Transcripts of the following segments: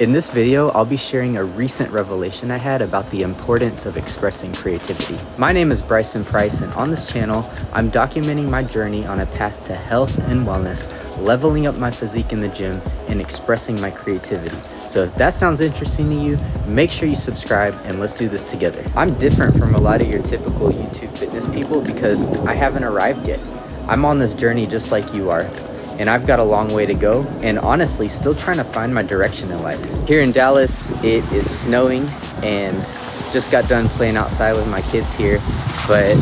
In this video, I'll be sharing a recent revelation I had about the importance of expressing creativity. My name is Bryson Price, and on this channel, I'm documenting my journey on a path to health and wellness, leveling up my physique in the gym, and expressing my creativity. So if that sounds interesting to you, make sure you subscribe and let's do this together. I'm different from a lot of your typical YouTube fitness people because I haven't arrived yet. I'm on this journey just like you are. And I've got a long way to go, and honestly still trying to find my direction in life. Here in Dallas, it is snowing and just got done playing outside with my kids here. But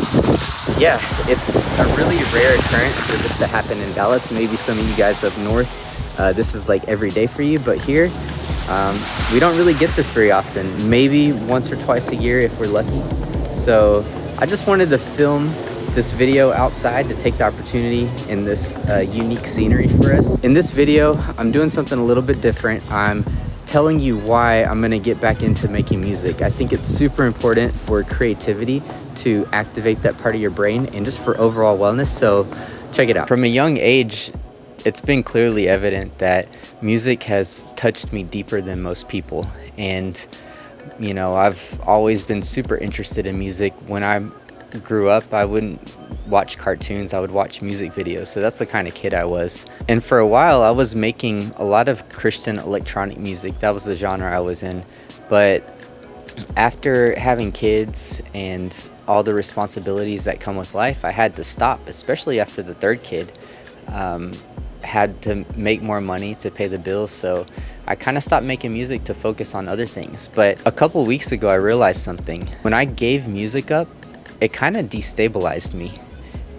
yeah, it's a really rare occurrence for this to happen in Dallas. Maybe some of you guys up north, this is like every day for you, but here, we don't really get this very often. Maybe once or twice a year if we're lucky. So I just wanted to film this video outside to take the opportunity in this unique scenery for us. In this video, I'm doing something a little bit different. I'm telling you why I'm gonna get back into making music. I think it's super important for creativity to activate that part of your brain and just for overall wellness. So check it out. From a young age, it's been clearly evident that music has touched me deeper than most people. And you know, I've always been super interested in music. When I grew up, I wouldn't watch cartoons, I would watch music videos. So that's the kind of kid I was. And for a while I was making a lot of Christian electronic music. That was the genre I was in. But after having kids and all the responsibilities that come with life, I had to stop, especially after the third kid. Had to make more money to pay the bills, so I kind of stopped making music to focus on other things. But a couple weeks ago I realized something. When I gave music up, it kind of destabilized me.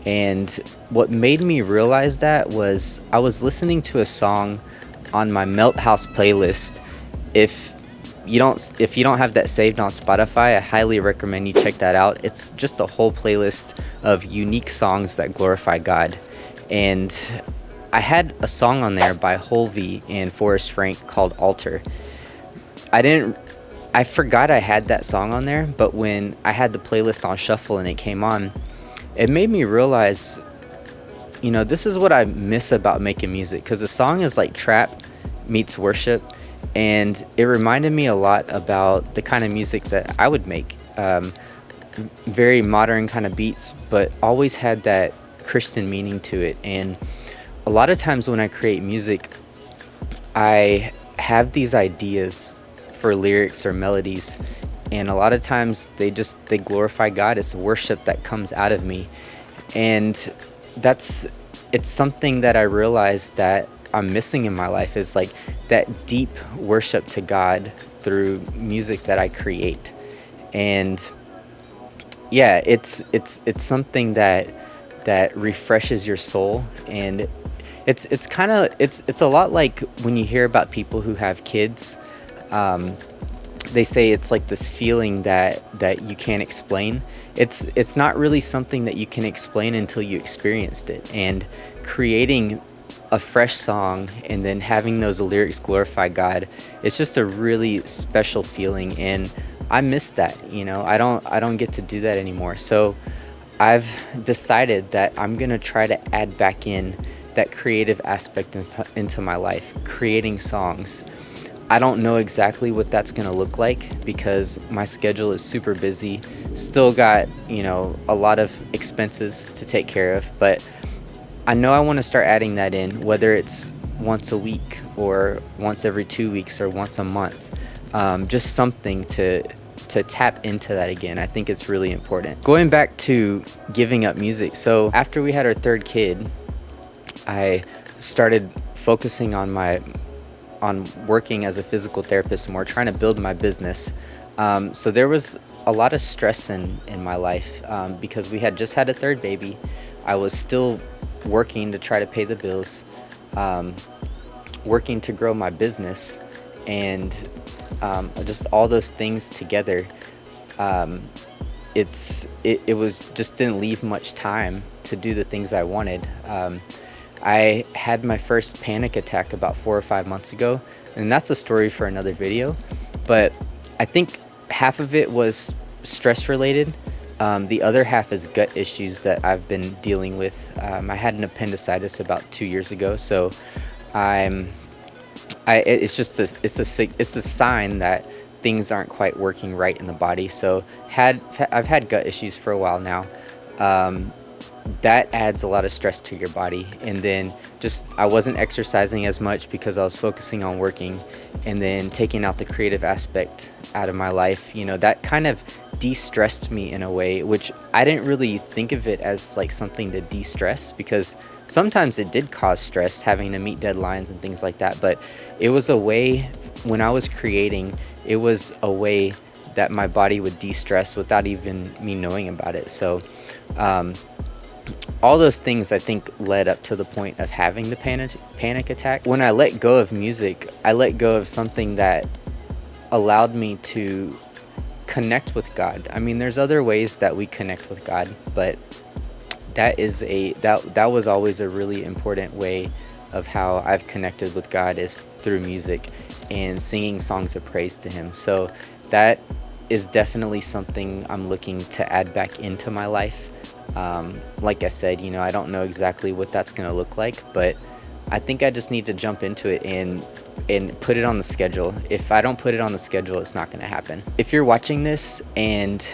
And what made me realize that was I was listening to a song on my Melt House playlist. If you don't have that saved on Spotify, I highly recommend you check that out. It's just a whole playlist of unique songs that glorify God. And I had a song on there by Holvey and Forrest Frank called Altar. I forgot I had that song on there, but when I had the playlist on shuffle and it came on, it made me realize, you know, this is what I miss about making music, because the song is like trap meets worship, and it reminded me a lot about the kind of music that I would make. Very modern kind of beats, but always had that Christian meaning to it. And a lot of times when I create music, I have these ideas for lyrics or melodies, and a lot of times they glorify God. It's worship that comes out of me, and it's something that I realized that I'm missing in my life, is like that deep worship to God through music that I create. And yeah, it's something that refreshes your soul. And it's a lot like when you hear about people who have kids. They say it's like this feeling that you can't explain. It's not really something that you can explain until you experienced it. And creating a fresh song and then having those lyrics glorify God, it's just a really special feeling, and I miss that. You know, I don't get to do that anymore. So I've decided that I'm gonna try to add back in that creative aspect into my life, creating songs. I don't know exactly what that's gonna look like because my schedule is super busy. Still got, you know, a lot of expenses to take care of, but I know I want to start adding that in, whether it's once a week or once every 2 weeks or once a month. Just something to tap into that again. I think it's really important. Going back to giving up music. So after we had our third kid, I started focusing on working as a physical therapist more, trying to build my business. So there was a lot of stress in my life because we had just had a third baby. I was still working to try to pay the bills, working to grow my business, and just all those things together. It was just didn't leave much time to do the things I wanted. I had my first panic attack about 4 or 5 months ago, and that's a story for another video. But I think half of it was stress related. The other half is gut issues that I've been dealing with. I had an appendicitis about 2 years ago, so I'm It's a sign that things aren't quite working right in the body. So I've had gut issues for a while now. Um, that adds a lot of stress to your body. And then just I wasn't exercising as much because I was focusing on working, and then taking out the creative aspect out of my life. That kind of de-stressed me in a way, which I didn't really think of it as like something to de-stress, because sometimes it did cause stress having to meet deadlines and things like that. But it was a way, when I was creating, it was a way that my body would de-stress without even me knowing about it. So um, all those things I think led up to the point of having the panic attack. When I let go of music, I let go of something that allowed me to connect with God. I mean, there's other ways that we connect with God, but that was always a really important way of how I've connected with God, is through music and singing songs of praise to Him. So that is definitely something I'm looking to add back into my life. Like I said, I don't know exactly what that's going to look like, but I think I just need to jump into it and put it on the schedule. If I don't put it on the schedule, it's not going to happen. If you're watching this and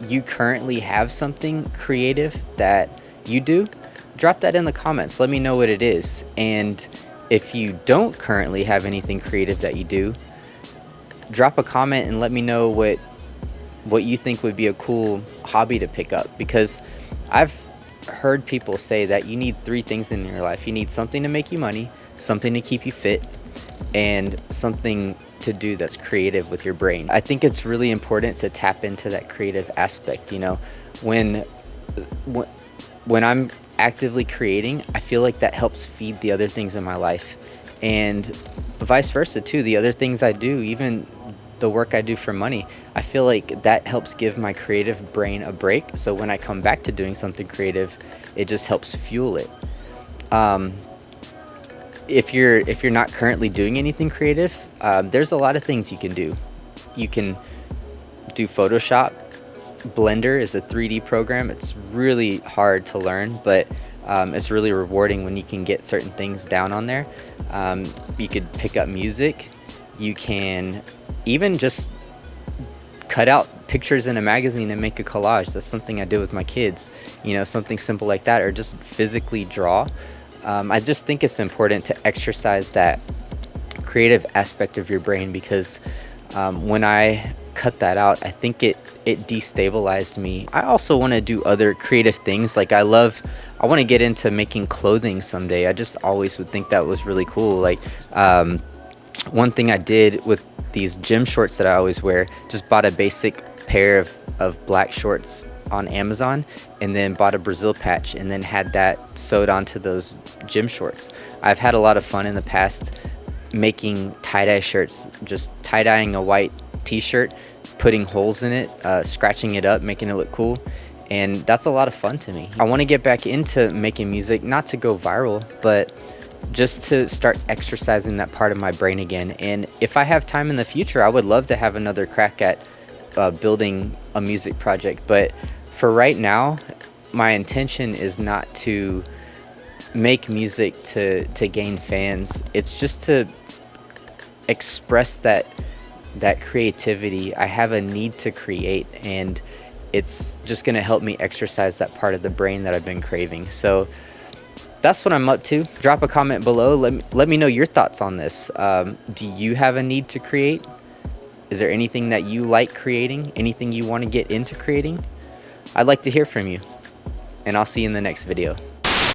you currently have something creative that you do, drop that in the comments. Let me know what it is. And if you don't currently have anything creative that you do, drop a comment and let me know what you think would be a cool hobby to pick up. Because I've heard people say that you need 3 things in your life. You need something to make you money, something to keep you fit, and something to do that's creative with your brain. I think it's really important to tap into that creative aspect. When I'm actively creating, I feel like that helps feed the other things in my life, and vice versa too. The other things I do, even the work I do for money, I feel like that helps give my creative brain a break. So when I come back to doing something creative, it just helps fuel it. If you're not currently doing anything creative, there's a lot of things you can do. You can do Photoshop. Blender is a 3D program. It's really hard to learn, but it's really rewarding when you can get certain things down on there. You could pick up music. You can even just cut out pictures in a magazine and make a collage. That's something I did with my kids. Something simple like that, or just physically draw. I just think it's important to exercise that creative aspect of your brain, because when I cut that out, I think it destabilized me. I also want to do other creative things. Like I want to get into making clothing someday. I just always would think that was really cool. Like one thing I did with these gym shorts that I always wear, just bought a basic pair of black shorts on Amazon, and then bought a Brazil patch and then had that sewed onto those gym shorts. I've had a lot of fun in the past making tie-dye shirts, just tie-dyeing a white t-shirt, putting holes in it, scratching it up, making it look cool, and that's a lot of fun to me. I want to get back into making music, not to go viral, but just to start exercising that part of my brain again. And if I have time in the future, I would love to have another crack at building a music project. But for right now, my intention is not to make music to gain fans. It's just to express that creativity. I have a need to create, and it's just going to help me exercise that part of the brain that I've been craving. So that's what I'm up to. Drop a comment below. Let me know your thoughts on this. Do you have a need to create? Is there anything that you like creating? Anything you want to get into creating? I'd like to hear from you, and I'll see you in the next video.